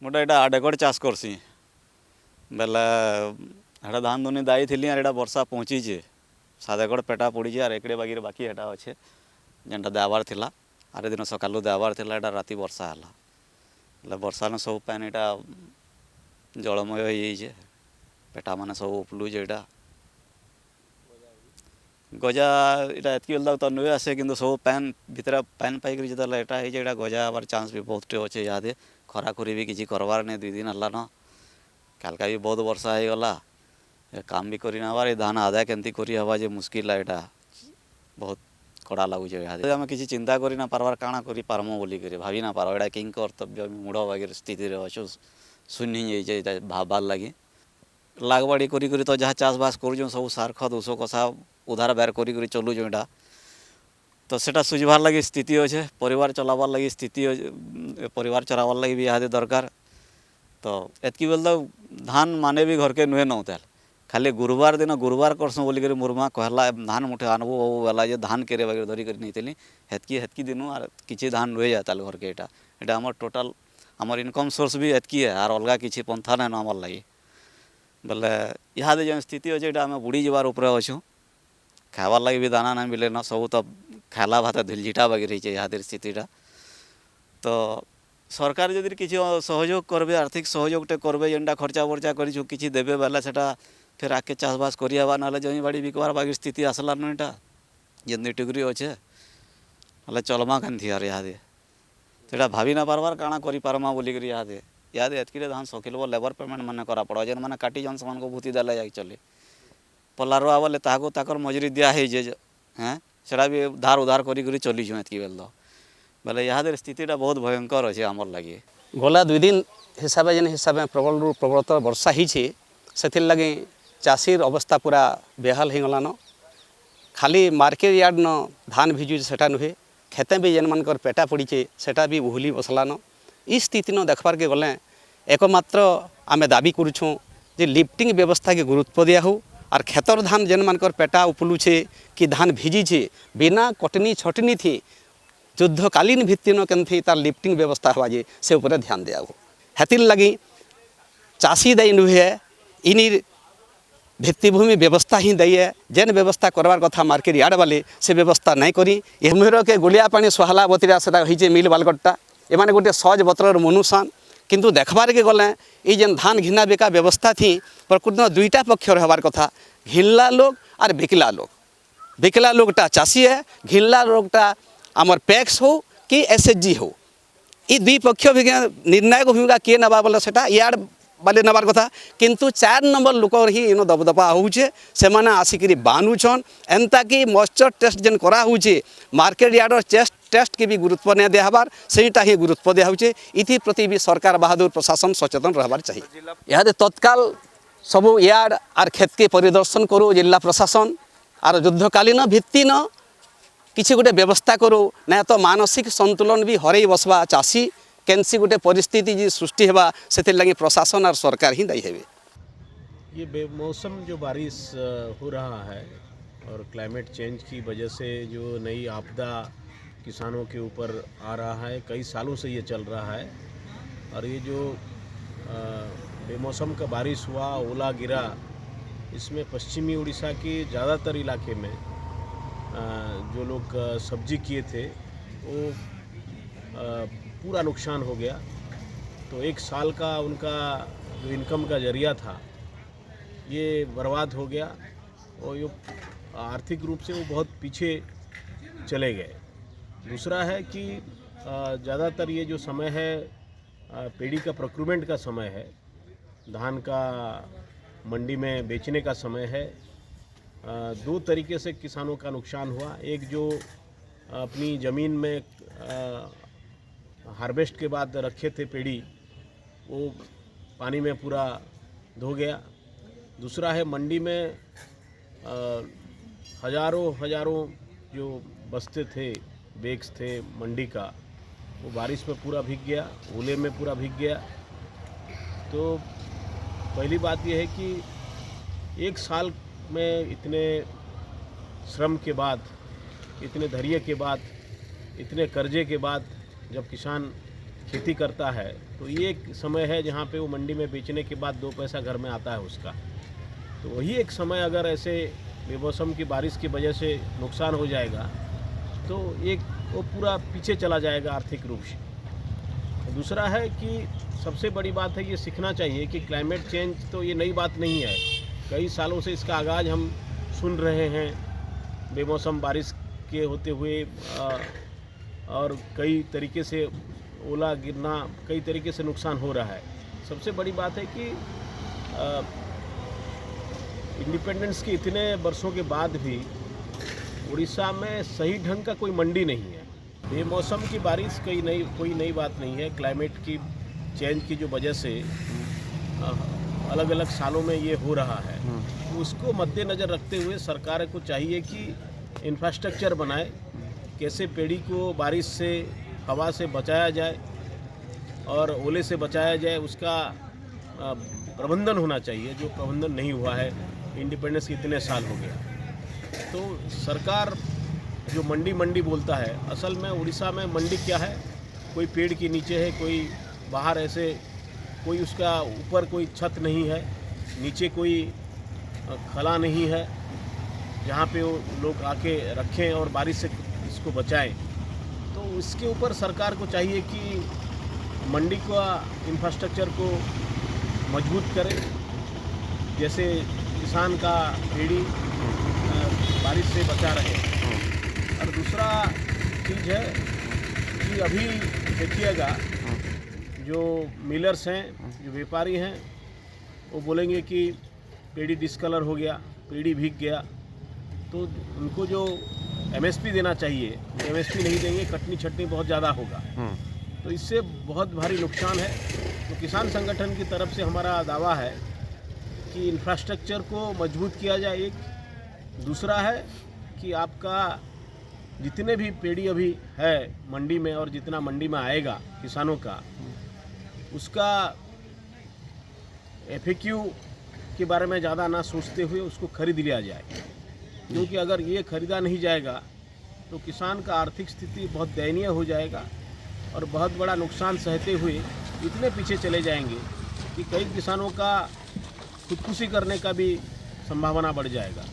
मोटा एटा आडेकड़ चाष करसी बेले हेटा धान दुनी दाई थी एटा वर्षा पहुँची 7 एकड़ पेटा पड़ी आर एकड़े बागी बाकी एटा अच्छे जेनटा देवार थिला आरे दिन सकालू देवार थिला एटा राति वर्षा है वर्षा न सब पैन एटा जलमय हो जाइए पेटा माने सब उपलू एटा गजा इटा एतकी बेल तो नुए आसे कि सब पैन भितर पैन पाइक जो एटा है गजा आबार चांस भी बहुत अच्छे इहादे खरा खुरी भी किसी करवार नहीं 2 दिन है न कालका भी बहुत वर्षा हो गला काम भी करी नाबार धान आदाय केमती करी हवा जे मुस्किल है एटा बहुत कड़ा लगुचे इहादे आम किसी चिंता करी ना पारबार काଣା करी पारमो बोली करी भाभी ना पार एटा किं कर्तव्य मूढ़ बागे स्थिति रे अच्छु शून्य ही जाइए भाबार लगी लागबाड़ी करी तो जहाँ चाषबास कर सब सार खत ऊस कषा उधार बेर करी चलुँ एटा तो सेटा सुझबार लगी स्थिति अच्छे परिवार चलाबार लगी स्थिति परिवार चलाबार लगी भी इहादे दरकार तो एतकी बेल तो धान माने भी घर के नुहे नौतेल खाली गुरुवार दिन गुरुवार करसों बोलिक मोरमा कहला धान मुठे आनबो बेला जे धान केरे वगैरह धरी कर नहीं हेतकी दिन आर किसी धान नुहे जाता घर के एटा आम टोटाल आमर इनकम सोर्स भी एतकी है आर अलग किसी पंथा नहीं आमर लगी बोले इहादे जो स्थिति अच्छे आम बुड़ी जबार ऊपर अच्छू खाबार लगी भी दाना ना मिले न सब तो खाला भात ढिलझिटा बागी रही इहादे स्थितिटा तो सरकार जदि किसी सहयोग करबे आर्थिक सहयोगटे करबे जेनटा खर्चा बर्चा कर किसी देवे बेला सेटा फिर आके चाषबास करिया ना जमी बाड़ी बिकबार बागी स्थिति आसला न एटा जेन टिगरी अच्छे ना चलमा केनथी यार इहादे सेटा भाभी ना पारबार काଣା करी पारमा बोलिक इहादे एतकी धान सकिल लेबर पेमेंट माने करा पड़ा जेन माने काटी जन समान को भूति देला एक्चुअली पलारुआ बोले ताको ताकर मजूरी दिया है जे हैं सेटा भी धार उधार करी चलीछु एतकी बेल तो बोले इहादे स्थितिटा बहुत भयंकर अच्छे आमर लगी गला 2 दिन हिसाब जेन हिसाब प्रबल रु प्रबलतर वर्षा ही से लगे चाषीर अवस्था पूरा बेहाल हो गलान खाली मार्केट यार्ड न धान भिजु सेटा नुहे खेते भी जेन मानकर पेटा पड़ीचे सेटा भी उहुली बसलान ई स्थिति न देखबार के गले एकमात्र आमे दाबी करुछुँ जे लिफ्टिंग व्यवस्था के गुरुत्व दिया हो और खेतर धान जेन मानकर पेटा उपलुछे कि धान भिजीचे बिना कटनी छटनी थी युद्धकालीन भित्तिन केमथी तार लिफ्टिंग व्यवस्था हवा जे से ऊपर ध्यान दिया हो हेतिर लगी चाषी दायी नुहे इनिर भित्तिभूमि व्यवस्था ही दायी है जेन व्यवस्था करवार कथा मार्केट यार्ड वाले से व्यवस्था नहीं करी एमर के गुलिया पानी सुहाला बतिरा से होइचे मिल बालगट्टा एमाने गोटे सहज बतर मनुषान किंतु देखबार के गले ये जेन धान घिना बेका व्यवस्था थी प्रकृत दुईटा पक्ष रहबार कथा घिनला लोग और बिकला लोगटा चाषी है घिनला लोगटा आमर पैक्स हो कि एसएचजी हो ये दुई पक्ष भी निर्णायक भूमिका किए नवा बोले सेटा यार्ड बाले नबार कथा किंतु 4 नंबर लोक ही इन दबदबा होचे से माने आसिकरी बानुछन एंता कि मॉइस्चर टेस्ट जेन करा होचे मार्केट यार्ड टेस्ट के भी गुरुत्व नहीं दियाबार सेटा ही गुरुत्व दिया होचे इथि प्रति भी सरकार बहादुर प्रशासन सचेतन रहबार चाहिए इहादे तत्काल सब यार्ड और खेत के परिदर्शन करो जिला प्रशासन और युद्धकालीन भित्ति न किसी गोटे व्यवस्था करो ना तो मानसिक संतुलन भी हरई बसवा चाषी कैंसी गोटे परिस्थिति जी सृष्टि होगा से लगे प्रशासन और सरकार ही दायी है। ये बेमौसम जो बारिश हो रहा है और क्लाइमेट चेंज की वजह से जो नई आपदा किसानों के ऊपर आ रहा है कई सालों से ये चल रहा है और ये जो बेमौसम का बारिश हुआ ओला गिरा इसमें पश्चिमी उड़ीसा के ज़्यादातर इलाके में जो लोग सब्जी किए थे वो पूरा नुकसान हो गया तो 1 साल का उनका जो इनकम का जरिया था ये बर्बाद हो गया और ये आर्थिक रूप से वो बहुत पीछे चले गए। दूसरा है कि ज़्यादातर ये जो समय है पेड़ी का प्रोक्यूरमेंट का समय है धान का मंडी में बेचने का समय है 2 तरीके से किसानों का नुकसान हुआ। एक जो अपनी ज़मीन में हार्वेस्ट के बाद रखे थे पेड़ी वो पानी में पूरा धो गया। दूसरा है मंडी में हजारों जो बस्ते थे बैग्स थे मंडी का वो बारिश में पूरा भीग गया ओले में पूरा भीग गया। तो पहली बात यह है कि 1 साल में इतने श्रम के बाद इतने धैर्य के बाद इतने कर्जे के बाद जब किसान खेती करता है तो ये एक समय है जहाँ पे वो मंडी में बेचने के बाद 2 पैसा घर में आता है उसका। तो वही एक समय अगर ऐसे बेमौसम की बारिश की वजह से नुकसान हो जाएगा तो एक वो पूरा पीछे चला जाएगा आर्थिक रूप से। दूसरा है कि सबसे बड़ी बात है ये सीखना चाहिए कि क्लाइमेट चेंज तो ये नई बात नहीं है, कई सालों से इसका आगाज़ हम सुन रहे हैं। बेमौसम बारिश के होते हुए और कई तरीके से ओला गिरना, कई तरीके से नुकसान हो रहा है। सबसे बड़ी बात है कि इंडिपेंडेंस के इतने वर्षों के बाद भी उड़ीसा में सही ढंग का कोई मंडी नहीं है। बेमौसम की बारिश कोई नई बात नहीं है। क्लाइमेट की चेंज की जो वजह से अलग अलग सालों में ये हो रहा है, तो उसको मद्देनज़र रखते हुए सरकार को चाहिए कि इंफ्रास्ट्रक्चर बनाए, कैसे पेड़ी को बारिश से, हवा से बचाया जाए और ओले से बचाया जाए, उसका प्रबंधन होना चाहिए, जो प्रबंधन नहीं हुआ है। इंडिपेंडेंस के इतने साल हो गया। तो सरकार जो मंडी बोलता है, असल में उड़ीसा में मंडी क्या है? कोई पेड़ के नीचे है, कोई बाहर ऐसे, कोई उसका ऊपर कोई छत नहीं है, नीचे कोई खला नहीं है जहाँ पे वो लोग आके रखें और बारिश से इसको बचाएं। तो इसके ऊपर सरकार को चाहिए कि मंडी का इंफ्रास्ट्रक्चर को मजबूत करे, जैसे किसान का पेड़ी बारिश से बचा रहे। और दूसरा चीज़ है कि अभी देखिएगा जो मिलर्स हैं, जो व्यापारी हैं, वो बोलेंगे कि पेड़ी डिस्कलर हो गया, पेड़ी भीग गया, तो उनको जो एमएसपी देना चाहिए एमएसपी नहीं देंगे, कटनी छटनी बहुत ज़्यादा होगा, तो इससे बहुत भारी नुकसान है। तो किसान संगठन की तरफ से हमारा दावा है कि इंफ्रास्ट्रक्चर को मजबूत किया जाए। एक दूसरा है कि आपका जितने भी पेड़ी अभी है मंडी में और जितना मंडी में आएगा किसानों का, उसका FAQ के बारे में ज़्यादा ना सोचते हुए उसको खरीद लिया जाए, क्योंकि अगर ये खरीदा नहीं जाएगा तो किसान का आर्थिक स्थिति बहुत दयनीय हो जाएगा और बहुत बड़ा नुकसान सहते हुए इतने पीछे चले जाएंगे कि कई किसानों का खुदकुशी करने का भी संभावना बढ़ जाएगा।